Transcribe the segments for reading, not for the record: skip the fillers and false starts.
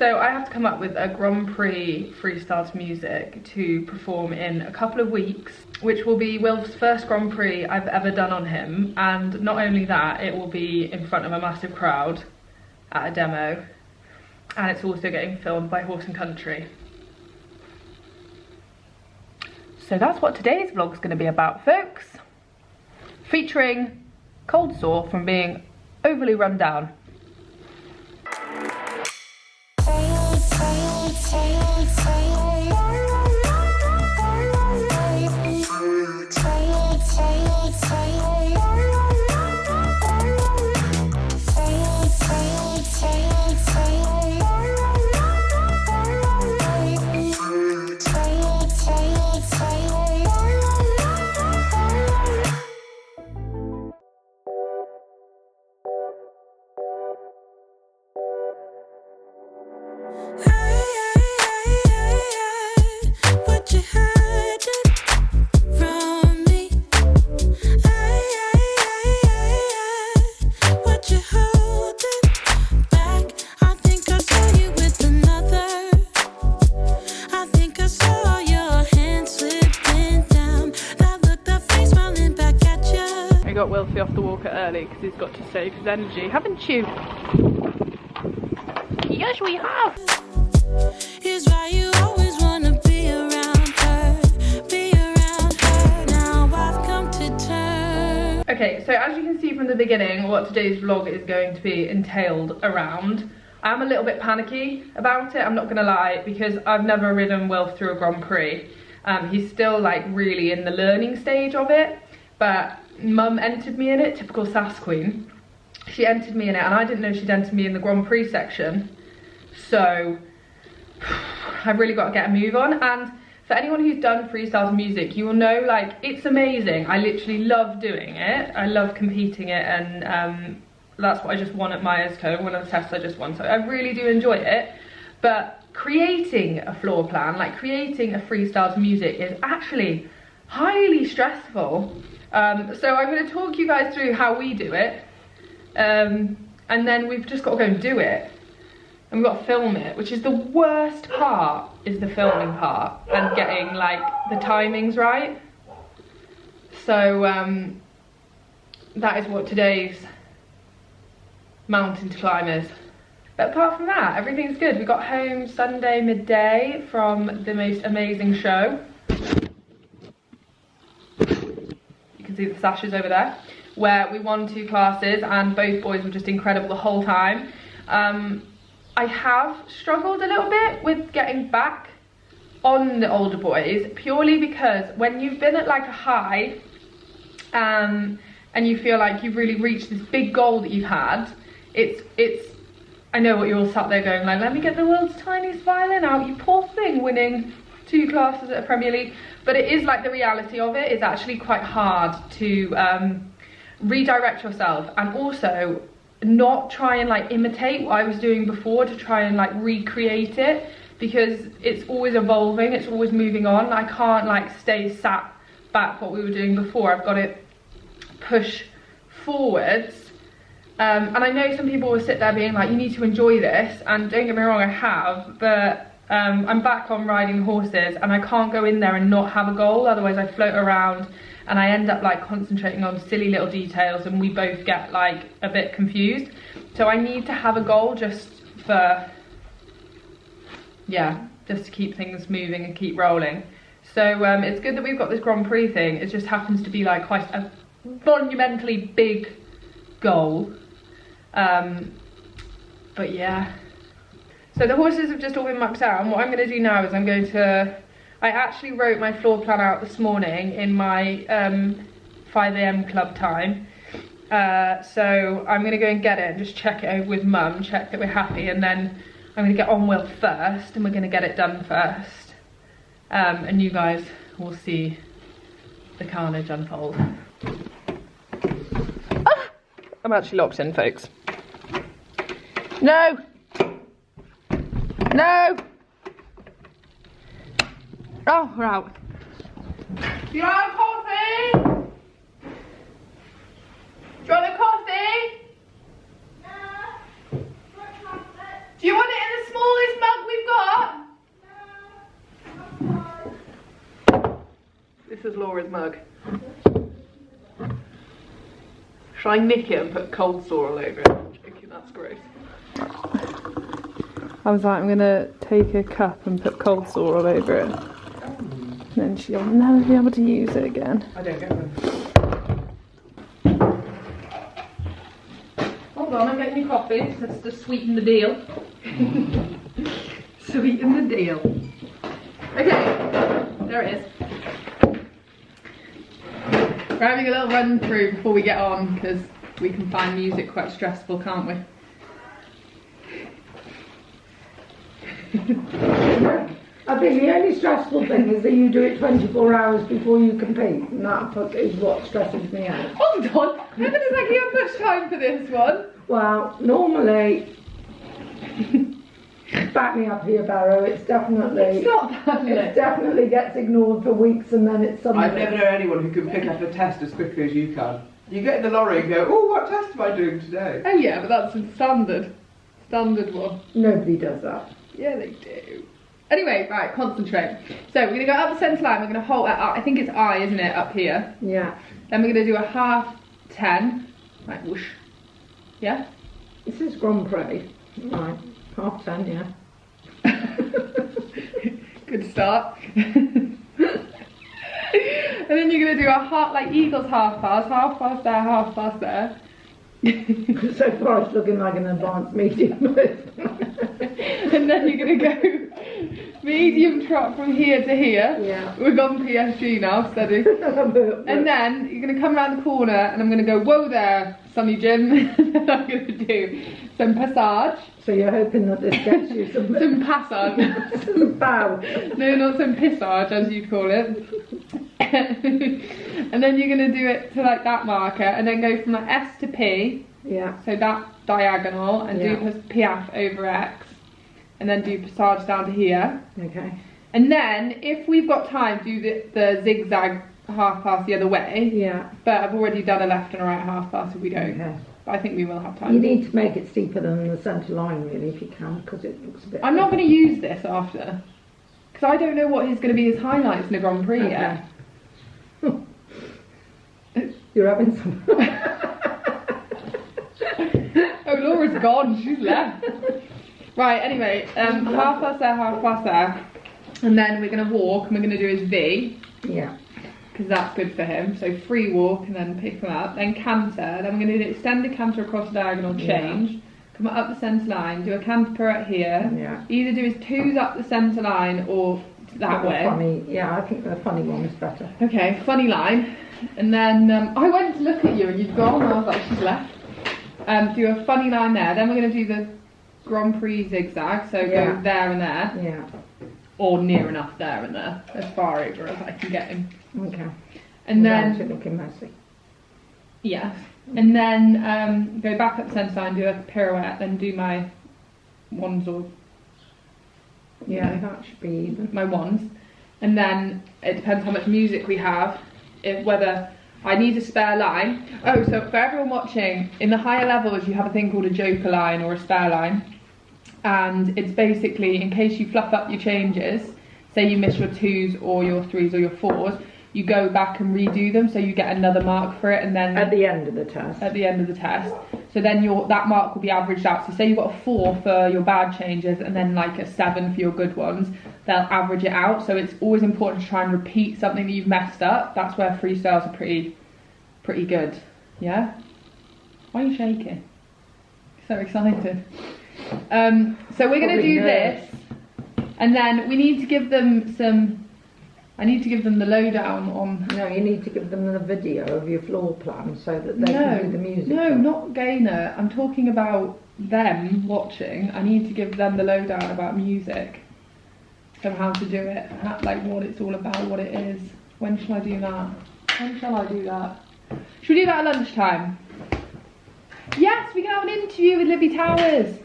So I have to come up with a Grand Prix Freestyles music to perform in a couple of weeks, which will be Wilf's first Grand Prix I've ever done on him. And not only that, it will be in front of a massive crowd at a demo. And it's also getting filmed by Horse and Country. So that's what today's vlog's going to be about, folks. Featuring cold sore from being overly run down. Got Wilfie off the walker early because he's got to save his energy, haven't you? Yes, we have. Here's why you always want to be around her, be around her. Now I've come to terms. Okay, so as you can see from the beginning, what today's vlog is going to be entailed around. I'm a little bit panicky about it, I'm not gonna lie, because I've never ridden Wilf through a Grand Prix. He's still like really in the learning stage of it, but Mum entered me in it, typical sass queen. She entered me in it and I didn't know she'd entered me in the Grand Prix section. So I've really got to get a move on. And for anyone who's done Freestyles music, you will know like it's amazing. I literally love doing it. I love competing it, and that's what I just won at Myerscough. One of the tests I just won. So I really do enjoy it. But creating a floor plan, like creating a Freestyles music, is actually highly stressful. So I'm going to talk you guys through how we do it, and then we've just got to go and do it, and we've got to film it, which is the worst part, is the filming part and getting like the timings right. So that is what today's mountain to climb is. But apart from that, everything's good. We got home Sunday midday from the most amazing show. See the sashes over there, where we won 2 classes and both boys were just incredible the whole time. I have struggled a little bit with getting back on the older boys, purely because when you've been at like a high and you feel like you've really reached this big goal that you've had, it's I know what you're all sat there going like, let me get the world's tiniest violin out, you poor thing, winning 2 classes at a Premier League. But it is like the reality of it is actually quite hard to redirect yourself, and also not try and like imitate what I was doing before, to try and like recreate it, because it's always evolving, it's always moving on. I can't like stay sat back what we were doing before. I've got to push forwards. And I know some people will sit there being like, you need to enjoy this, and don't get me wrong, I have, but I'm back on riding horses and I can't go in there and not have a goal, otherwise I float around and I end up like concentrating on silly little details and we both get like a bit confused. So I need to have a goal just for, yeah, just to keep things moving and keep rolling. So it's good that we've got this Grand Prix thing. It just happens to be like quite a monumentally big goal. But yeah. So the horses have just all been mucked out, and what I'm going to do now is I actually wrote my floor plan out this morning in my 5 AM club time. So I'm going to go and get it and just check it over with Mum, check that we're happy, and then I'm going to get on Will first and we're going to get it done first. And you guys will see the carnage unfold. Ah! I'm actually locked in, folks. No! No! Oh, we're out. Do you want a coffee? Do you want a coffee? No. Do you want it in the smallest This is Laura's mug. Should I nick it and put cold sore all over it? I'm joking, that's gross. I was like, I'm gonna take a cup and put cold sore all over it. And then she'll never be able to use it again. I don't get them. Hold on, I'm getting you coffee. That's to sweeten the deal. Sweeten the deal. Okay, there it is. We're having a little run through before we get on because we can find music quite stressful, can't we? I think the only stressful thing is that you do it 24 hours before you compete, and that is what stresses me out. Hold on, I haven't exactly had much time for this one. Well, normally, back me up here, Barrow, it's definitely... It's not that, it definitely gets ignored for weeks and then it's suddenly... I've never known anyone who can pick up a test as quickly as you can. You get in the lorry and go, oh, what test am I doing today? Oh yeah, but that's a standard one. Nobody does that. Yeah, they do. Anyway, right, concentrate. So we're going to go up the centre line, we're going to hold it up, I think it's I, isn't it, up here? Yeah. Then we're going to do a half 10. Right, whoosh. Yeah? This is Grand Prix. Right, half 10, yeah. Good start. And then you're going to do a half, like Eagles half pass there, half pass there. So far it's looking like an advanced medium. And then you're going to go medium trot from here to here. Yeah. We've gone PSG now, steady. And then you're going to come around the corner and I'm going to go, whoa there, Sonny Jim. And then I'm going to do some passage. So you're hoping that this gets you some... Some passage. some bow. No, not some pissage, as you'd call it. And then you're going to do it to like that marker and then go from like S to P. Yeah. So that diagonal and do piaf over X. And then do passage down to here. Okay. And then, if we've got time, do the zigzag half pass the other way. Yeah. But I've already done a left and a right half pass if we don't. Okay. But I think we will have time. You need to make it steeper than the centre line, really, if you can, because it looks a bit... I'm not going to use this after. Because I don't know what is going to be his highlights in the Grand Prix yet. You're having some... Oh, Laura's gone. She's left. Right, anyway, half pass there. And then we're going to walk and we're going to do his V. Yeah. Because that's good for him. So free walk and then pick him up. Then canter. Then we're going to do extended canter across the diagonal, change. Yeah. Come up the centre line. Do a canter pirouette here. Yeah. Either do his twos up the centre line or that way. Funny. Yeah, I think the funny one is better. Okay, funny line. And then I went to look at you and you'd gone and I was like, she's left. Do a funny line there. Then we're going to do the Grand Prix zigzag. So go there and there. Yeah. Or near enough there and there. As far over as I can get him. Okay. And then... looking messy. Yes. And then go back up the centre line, do a pirouette, then do my wands or... Yeah, that should be even. My wands. And then it depends how much music we have. Whether I need a spare line. Oh, so for everyone watching, in the higher levels you have a thing called a joker line or a spare line. And it's basically, in case you fluff up your changes, say you miss your twos or your threes or your fours, you go back and redo them so you get another mark for it, and then... At the end of the test. At the end of the test. So then that mark will be averaged out. So say you've got a 4 for your bad changes and then like a 7 for your good ones, they'll average it out. So it's always important to try and repeat something that you've messed up. That's where freestyles are pretty good. Yeah? Why are you shaking? So excited. So we're going to do this, and then we need to give them some... I need to give them the lowdown on... No, you need to give them the video of your floor plan so that they can do the music. No, not Gaynor. I'm talking about them watching. I need to give them the lowdown about music. So how to do it, like what it's all about, what it is. When shall I do that? When shall I do that? Should we do that at lunchtime? Yes, we can have an interview with Libby Towers.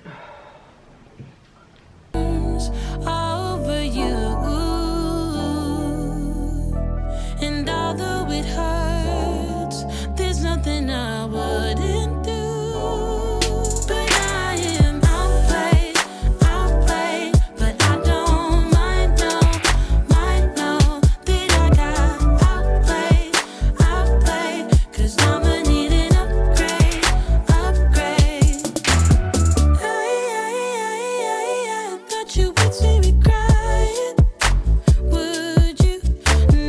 Over you. And although it hurts, there's nothing I wouldn't do. But I am outplayed, but I don't mind, no, that I got outplayed. that you would see me crying? Would you?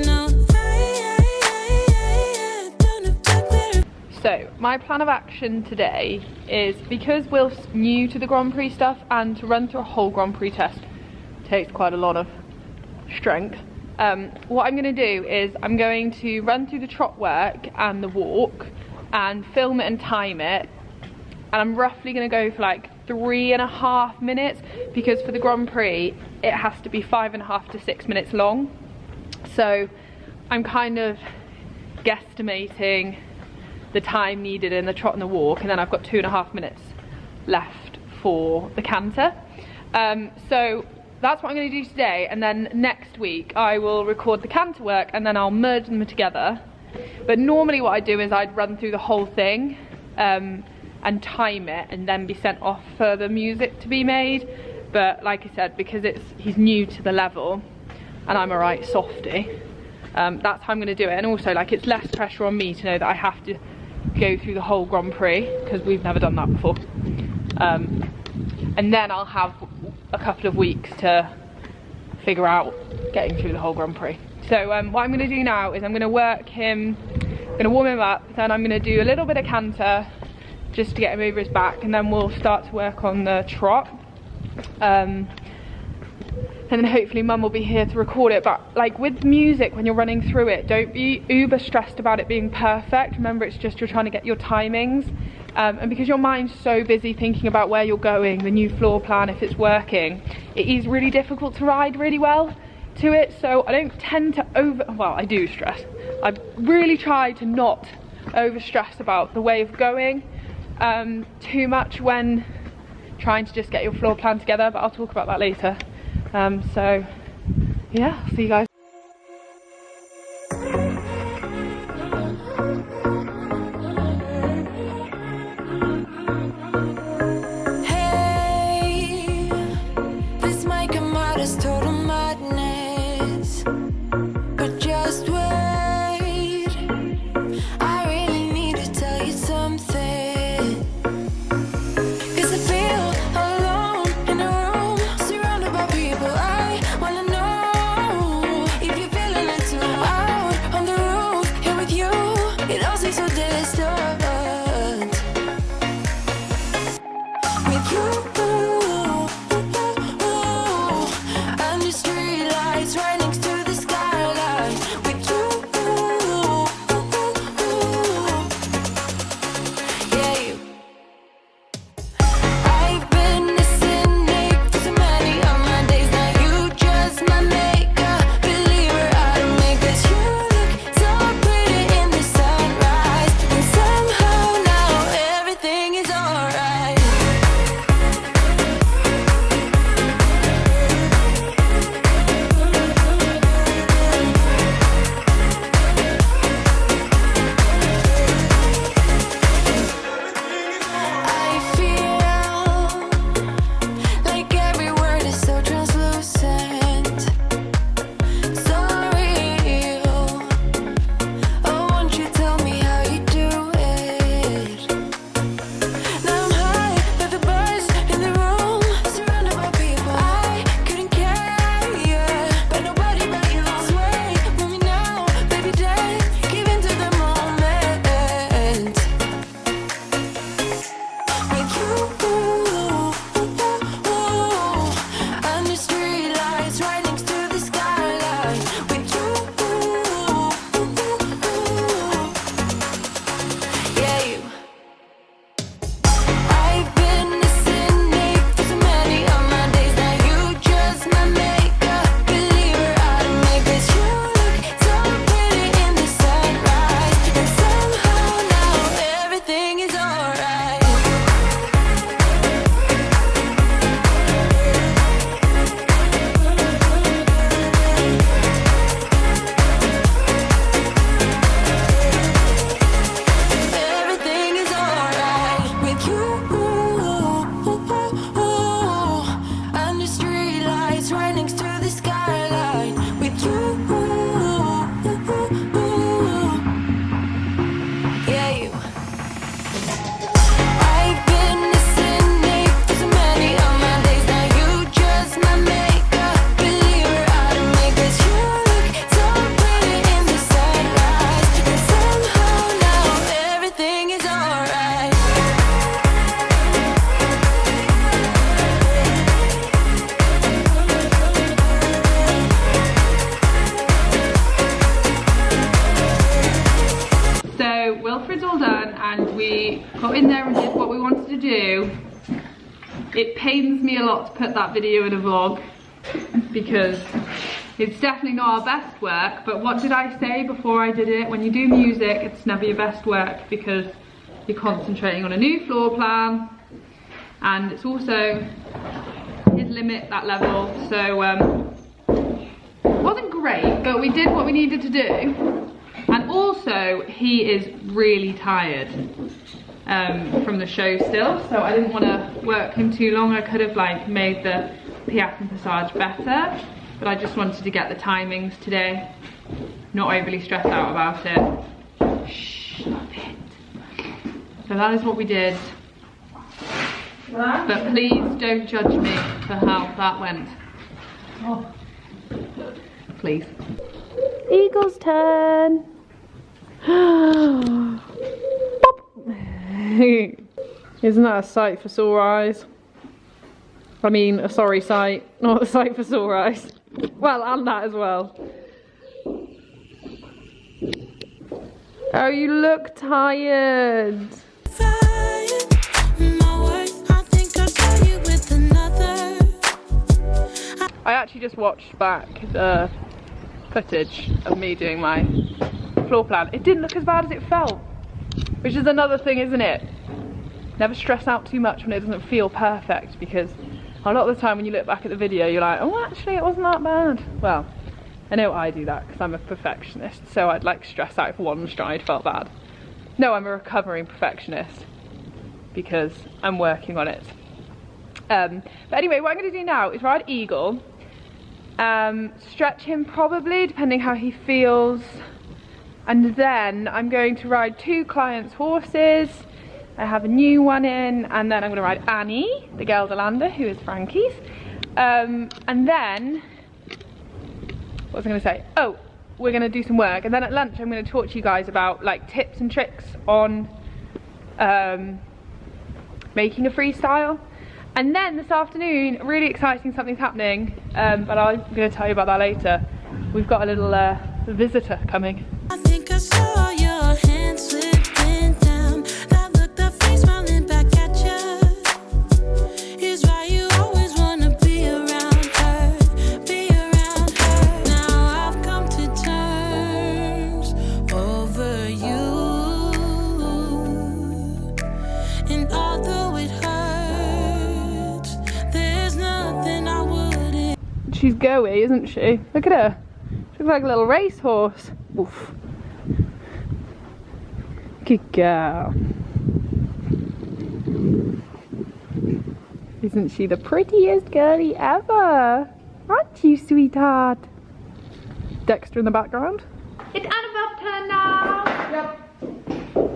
No, I don't have time there. So my plan of action today is, because Will's new to the Grand Prix stuff and to run through a whole Grand Prix test takes quite a lot of strength, what I'm going to do is I'm going to run through the trot work and the walk and film it and time it, and I'm roughly going to go for like 3.5 minutes, because for the Grand Prix it has to be 5.5 to 6 minutes long. So I'm kind of guesstimating the time needed in the trot and the walk, and then I've got 2.5 minutes left for the canter. So that's what I'm going to do today, and then next week I will record the canter work and then I'll merge them together. But normally what I do is I'd run through the whole thing and time it and then be sent off for the music to be made. But like I said, because he's new to the level and I'm a right softie, that's how I'm going to do it. And also, like, it's less pressure on me to know that I have to go through the whole Grand Prix, because we've never done that before. And then I'll have a couple of weeks to figure out getting through the whole Grand Prix. So what I'm going to do now is I'm going to work him, I'm going to warm him up, then I'm going to do a little bit of canter just to get him over his back, and then we'll start to work on the trot. And then hopefully Mum will be here to record it. But like with music, when you're running through it, don't be uber stressed about it being perfect. Remember, it's just you're trying to get your timings. And because your mind's so busy thinking about where you're going, the new floor plan, if it's working, it is really difficult to ride really well to it. So I don't tend to well, I do stress. I really try to not over stress about the way of going too much when trying to just get your floor plan together, but I'll talk about that later. So yeah, see you guys. got in there and did what we wanted to do. It pains me a lot to put that video in a vlog because it's definitely not our best work, but what did I say before I did it? When you do music, it's never your best work because you're concentrating on a new floor plan, and it's also his limit, that level. So it wasn't great, but we did what we needed to do. And also he is really tired from the show still, so I didn't want to work him too long. I could have like made the piaffe and passage better, but I just wanted to get the timings today, not overly stressed out about it. Shh, stop it. So that is what we did. But please don't judge me for how that went. Oh. Please. Eagle's turn. Isn't that a sight for sore eyes? I mean, a sorry sight, not a sight for sore eyes. Well, and that as well. Oh, you look tired. I actually just watched back the footage of me doing my floor plan. It didn't look as bad as it felt, which is another thing, isn't it? Never stress out too much when it doesn't feel perfect, because a lot of the time when you look back at the video you're like, oh, actually it wasn't that bad. Well, I know I do that because I'm a perfectionist, so I'd like stress out if one stride felt bad. No, I'm a recovering perfectionist because I'm working on it. But anyway, what I'm going to do now is ride Eagle, stretch him probably depending how he feels, and then I'm going to ride 2 clients' horses. I have a new one in, and then I'm going to ride Annie, the Gelderlander, who is Frankie's. And then, what was I going to say? Oh, we're going to do some work, and then at lunch I'm going to talk to you guys about like tips and tricks on making a freestyle. And then this afternoon, really exciting, something's happening, but I'm going to tell you about that later. We've got a little visitor coming. I think I saw your hand slipping down. That look, that face smiling back at you. Is why you always wanna be around her, be around her. Now I've come to terms over you, and although it hurts, there's nothing I wouldn't. She's goey, isn't she? Look at her. She looks like a little racehorse. Oof. Good girl. Isn't she the prettiest girlie ever? Aren't you, sweetheart? Dexter in the background. It's Annabelle's turn now. Yep.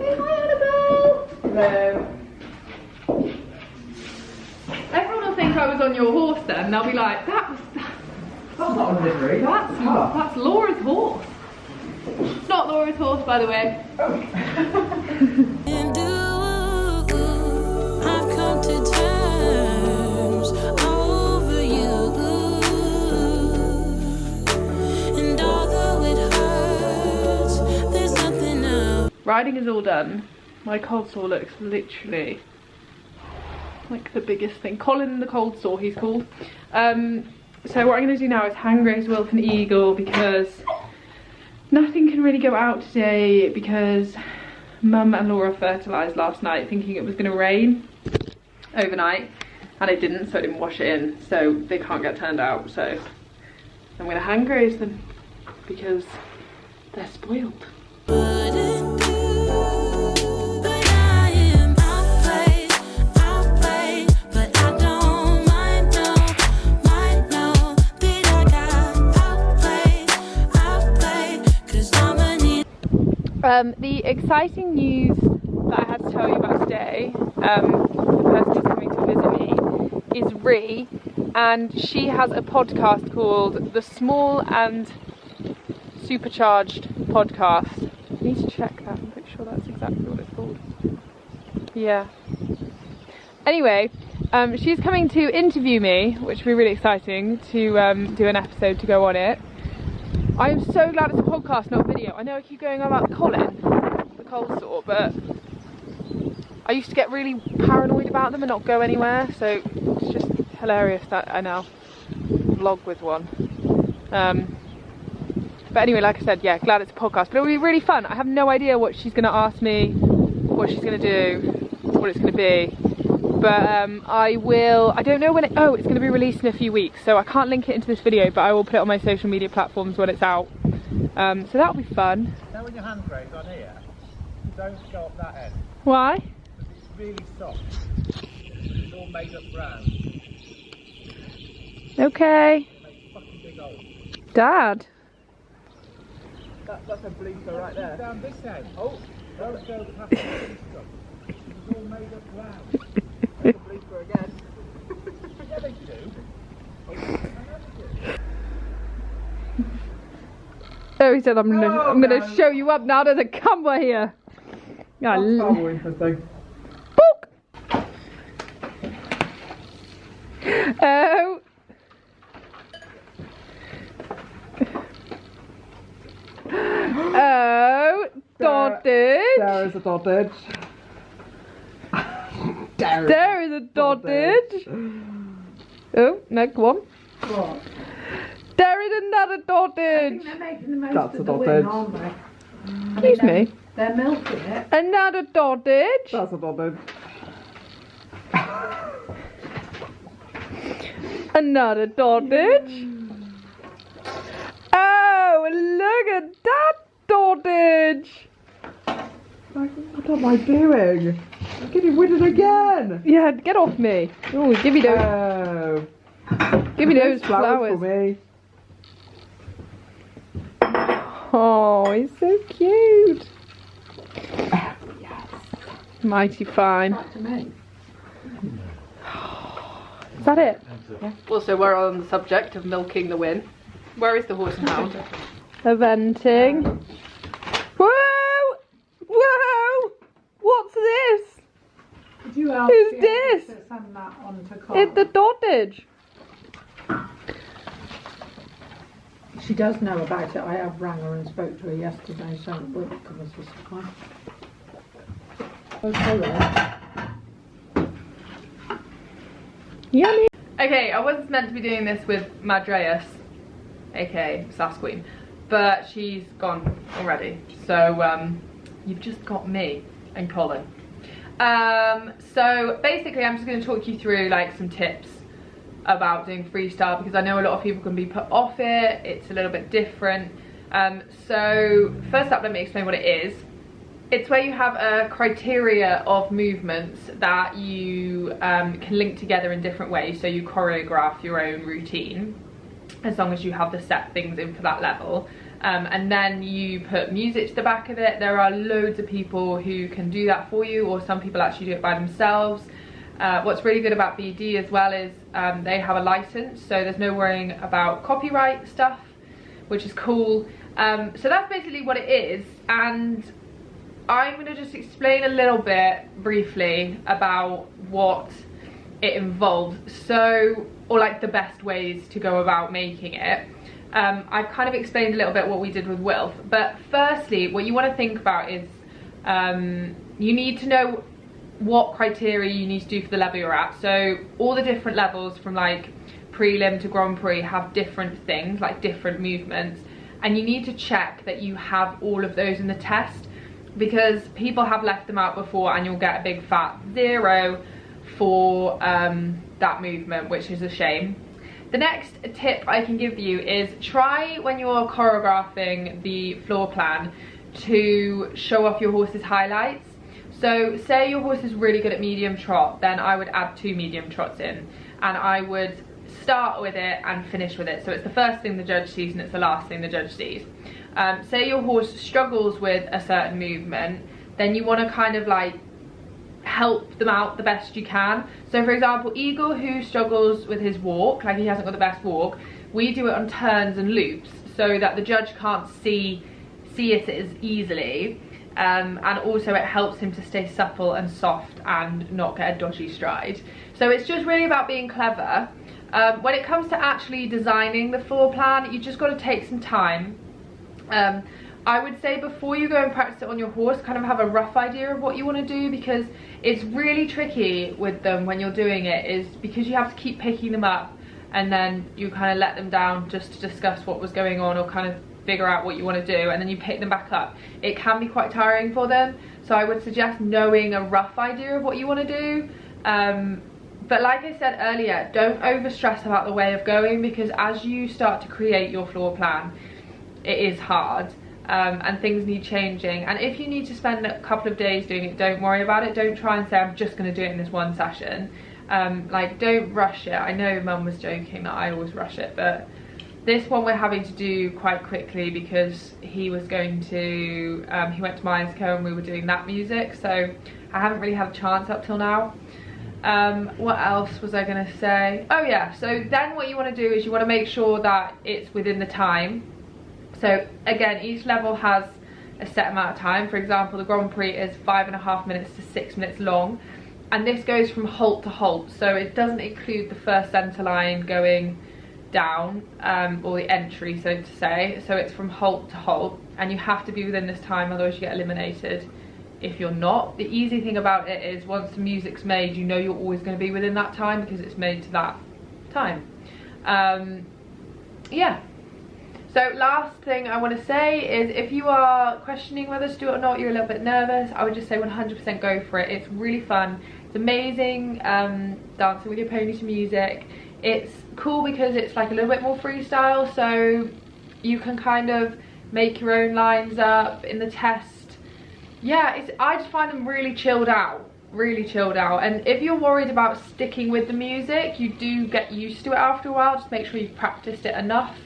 Hey, hi, Annabelle. Hello. Everyone will think I was on your horse then. They'll be like, That's not a livery. that's Laura's horse. It's not Laura's horse, by the way. And I've come to terms over you, and although it hurts, there's nothing else. Riding is all done. My cold sore looks literally like the biggest thing. Colin the cold sore, he's called. So what I'm going to do now is hang raise Wilf and Eagle because nothing can really go out today because Mum and Laura fertilised last night thinking it was going to rain overnight, and it didn't, so I didn't wash it in, so they can't get turned out. So I'm going to hang raise them because they're spoiled. The exciting news that I had to tell you about today, the person who's coming to visit me, is Rhea, and she has a podcast called The Small and Supercharged Podcast. I need to check that, I'm pretty sure that's exactly what it's called. Yeah. Anyway, she's coming to interview me, which will be really exciting, to do an episode to go on it. I am so glad it's a podcast, not a video. I know I keep going on about Colin, the cold sore, but I used to get really paranoid about them and not go anywhere, so it's just hilarious that I now vlog with one. But anyway, like I said, yeah, glad it's a podcast, but it'll be really fun. I have no idea what she's going to ask me, what she's going to do, what it's going to be, but I don't know when it's going to be released in a few weeks, so I can't link it into this video, but I will put it on my social media platforms when it's out, so that'll be fun. Now when your handbrake's on here, don't go up that end. Why? Because it's really soft. It's all made up ground. Okay. It makes fucking big holes. Dad. That's a bleaker right there. Down this end. Oh, don't go past this stuff. It's all made up ground. That's a bleaker again. Yeah, they do. Oh, he said I'm gonna show you up now. There's a camera here. Yeah, That's far more interesting. book. Oh. Oh, dotted. There is a dotted. There is a dotted. Oh, next one. What? There is another I dotted. think they're making the most That's of a the dotted. win, aren't they? Excuse me. They're milking it. Another dotted. That's a dotted. Another dotted. Oh, look at that dotted. What am I doing? I'm getting winded again. Yeah, get off me. Oh, give me those. Oh. Give me those Flowers for flowers. me. Oh, he's so cute. Yes. Mighty fine. Back to me. Is that it? Yeah. Also, we're on the subject of milking the win. Where is the horse and hound? Eventing. Whoa! Whoa! What's this? Did you ask Who's Fiona this? to send that on to Colin? It's the dottage. She does know about it. I have rang her and spoke to her yesterday, so it will give us a surprise. Okay, Yummy. Okay, I wasn't meant to be doing this with Madreus, aka Sass Queen, but she's gone already. So you've just got me and Colin. So basically, I'm just going to talk you through like some tips about doing freestyle, because I know a lot of people can be put off it. It's a little bit different. So first up, let me explain what it is. It's where you have a criteria of movements that you can link together in different ways. So you choreograph your own routine, as long as you have the set things in for that level. And then you put music to the back of it. There are loads of people who can do that for you, or some people actually do it by themselves. What's really good about BD as well is they have a license, so there's no worrying about copyright stuff, which is cool. So that's basically what it is, and I'm going to just explain a little bit briefly about what it involves, so, or like the best ways to go about making it. I've kind of explained a little bit what we did with Wilf, but firstly what you want to think about is you need to know what criteria you need to do for the level you're at. So all the different levels from like prelim to Grand Prix have different things, like different movements, and you need to check that you have all of those in the test, because people have left them out before and you'll get a big fat 0 for that movement, which is a shame. The next tip I can give you is try when you're choreographing the floor plan to show off your horse's highlights. So say your horse is really good at medium trot, then I would add 2 medium trots in, and I would start with it and finish with it. So it's the first thing the judge sees and it's the last thing the judge sees. Say your horse struggles with a certain movement, then you want to kind of like help them out the best you can. So for example, Eagle, who struggles with his walk, like he hasn't got the best walk, we do it on turns and loops so that the judge can't see it as easily. And also it helps him to stay supple and soft and not get a dodgy stride. So it's just really about being clever. When it comes to actually designing the floor plan, you just got to take some time. I would say before you go and practice it on your horse, kind of have a rough idea of what you want to do, because it's really tricky with them when you're doing it, is because you have to keep picking them up and then you kind of let them down just to discuss what was going on or kind of figure out what you want to do, and then you pick them back up. It can be quite tiring for them, so I would suggest knowing a rough idea of what you want to do. But like I said earlier, don't over stress about the way of going, because as you start to create your floor plan, it is hard. And things need changing, and if you need to spend a couple of days doing it, don't worry about it. Don't try and say I'm just going to do it in this one session. Like, don't rush it. I know Mum was joking that I always rush it, but this one we're having to do quite quickly because he was going to he went to Myerscough and we were doing that music, so I haven't really had a chance up till now. What else was I going to say? Oh yeah, so then what you want to do is you want to make sure that it's within the time. So again, each level has a set amount of time. For example, the Grand Prix is 5.5 minutes to 6 minutes long, and this goes from halt to halt, so it doesn't include the first centre line going down, or the entry, so to say. So it's from halt to halt, and you have to be within this time, otherwise you get eliminated if you're not. The easy thing about it is once the music's made, you know you're always going to be within that time because it's made to that time. Yeah. So last thing I want to say is, if you are questioning whether to do it or not, you're a little bit nervous, I would just say 100% go for it. It's really fun. It's amazing dancing with your pony to music. It's cool because it's like a little bit more freestyle, so you can kind of make your own lines up in the test. Yeah, I just find them really chilled out. Really chilled out. And if you're worried about sticking with the music, you do get used to it after a while. Just make sure you've practiced it enough,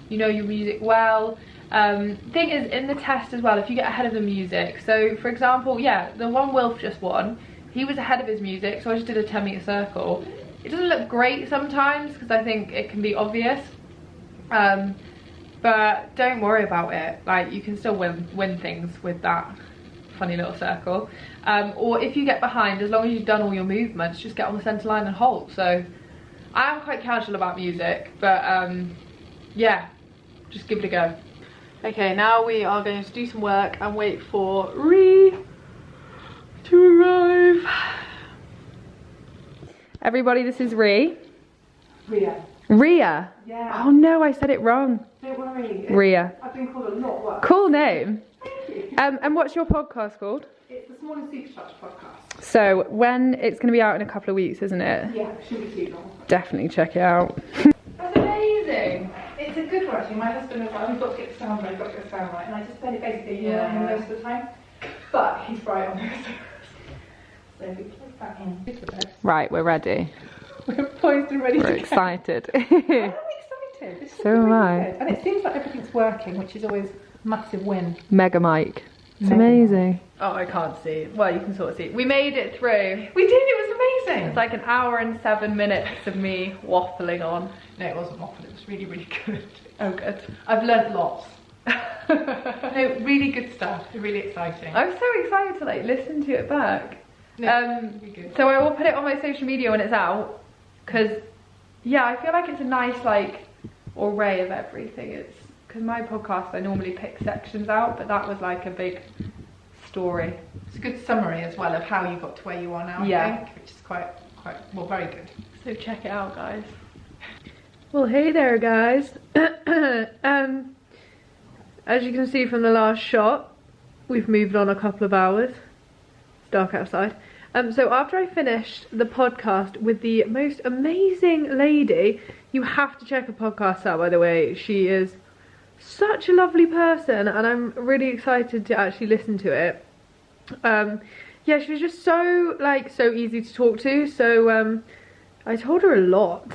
you know your music well. Thing is, in the test as well, if you get ahead of the music, so for example, yeah, the one Wilf just won, he was ahead of his music, so I just did a 10-meter circle. It doesn't look great sometimes because I think it can be obvious, but don't worry about it. Like, you can still win things with that funny little circle. Or if you get behind, as long as you've done all your movements, just get on the centre line and hold. So I am quite casual about music, but yeah, just give it a go. Okay, now we are going to do some work and wait for Rhea to arrive. Everybody, this is Rhea. Rhea? Yeah. Oh no, I said it wrong. Don't worry. Rhea. I've been called a lot worse. Cool name. Thank you. And what's your podcast called? It's the Small and Supercharged podcast. So when it's going to be out in a couple of weeks, isn't it? Yeah, it shouldn't be too long. Definitely check it out. That's amazing. It's a good one actually. My husband was like, we've got to get the sound right, and I just said it basically ignore him most of the time. But he's right on this. So we plug that in. Right, we're ready. We're poised and ready We're to excited. go. I'm excited. This So am I. good. And it seems like everything's working, which is always a massive win. Mega mic. It's Mega amazing. Oh, I can't see. Well, you can sort of see. We made it through. We did, it was amazing. It's like an hour and 7 minutes of me waffling on. No, it wasn't waffle, it was really, really good. Oh, good. I've learnt lots. No, really good stuff, really exciting. I'm so excited to like listen to it back. No, really good. So I will put it on my social media when it's out, because yeah, I feel like it's a nice like array of everything. It's because my podcast, I normally pick sections out, but that was like a big story. It's a good summary as well of how you got to where you are now, Yeah. I think, which is quite, well, very good. So check it out, guys. Well, hey there, guys. As you can see from the last shot, we've moved on a couple of hours. It's dark outside. So after I finished the podcast with the most amazing lady, you have to check her podcast out, by the way. She is such a lovely person, and I'm really excited to actually listen to it. Yeah, she was just so easy to talk to. So I told her a lot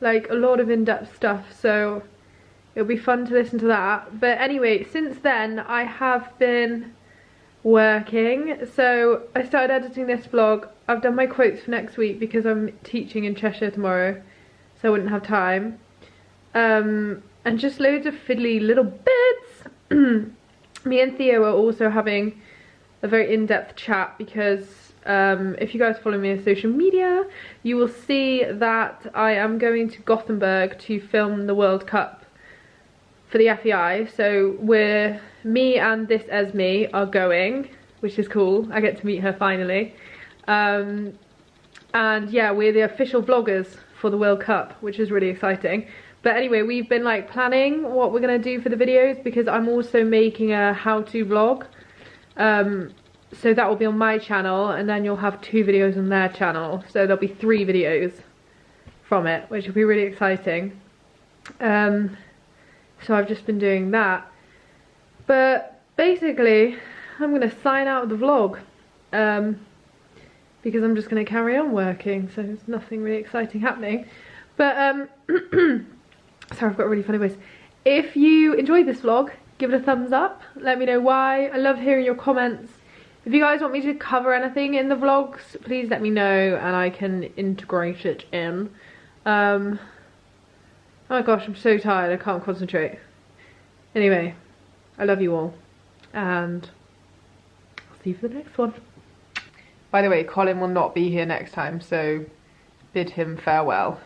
of in-depth stuff, so it'll be fun to listen to that. But anyway, since then I have been working. So I started editing this vlog. I've done my quotes for next week because I'm teaching in Cheshire tomorrow, so I wouldn't have time. And just loads of fiddly little bits. Me and Theo are also having a very in-depth chat because if you guys follow me on social media, you will see that I am going to Gothenburg to film the World Cup for the FEI. So me and this Esme are going, which is cool. I get to meet her finally. And yeah, we're the official vloggers for the World Cup, which is really exciting. But anyway, we've been like planning what we're gonna do for the videos, because I'm also making a how-to vlog. So that will be on my channel, and then you'll have 2 videos on their channel. So there'll be 3 videos from it, which will be really exciting. So I've just been doing that. But basically, I'm gonna sign out of the vlog. Because I'm just gonna carry on working, so there's nothing really exciting happening. But sorry, I've got a really funny voice. If you enjoyed this vlog, give it a thumbs up. Let me know why. I love hearing your comments. If you guys want me to cover anything in the vlogs, please let me know and I can integrate it in. Oh my gosh, I'm so tired, I can't concentrate. Anyway, I love you all, and I'll see you for the next one. By the way, Colin will not be here next time, so bid him farewell.